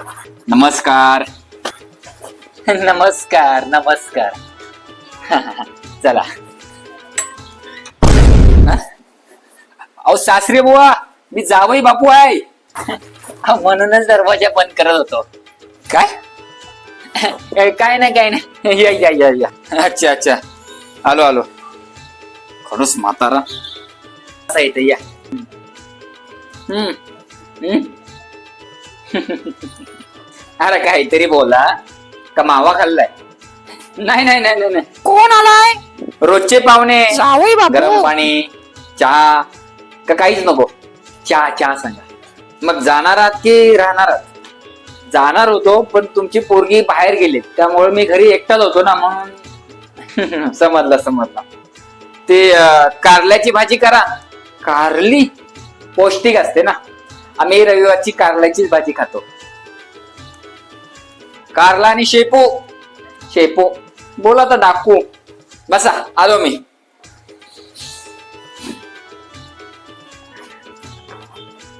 नमस्कार. नमस्कार नमस्कार. चला. अहो सासरे बुवा, मी जावई बापू आहे. म्हणूनच दरवाजा बंद करत होतो. काय काय नाही काय नाही. या या या या. अच्छा अच्छा, आलो आलो. खरंच म्हातारा असं येतं. या. अरे काहीतरी बोला. का मावा खाल्लाय? नाही नाही नाही नाही. कोण आलाय? रोजचे पाहुणे. जावई बापू. गरम पाणी, चहा का काहीच नको? चहा चहा सांगा. मग जाणार आहात की राहणार आहात? जाणार होतो, पण तुमची पोरगी बाहेर गेली, त्यामुळे मी घरी एकटाच होतो ना, म्हणून. समजला. ते कारल्याची भाजी करा. कारली पौष्टिक असते ना. आम्ही रविवारची कारल्याचीच भाजी खातो. कारला आणि शेपू. बोला तर डाकू. बसा, आलो मी.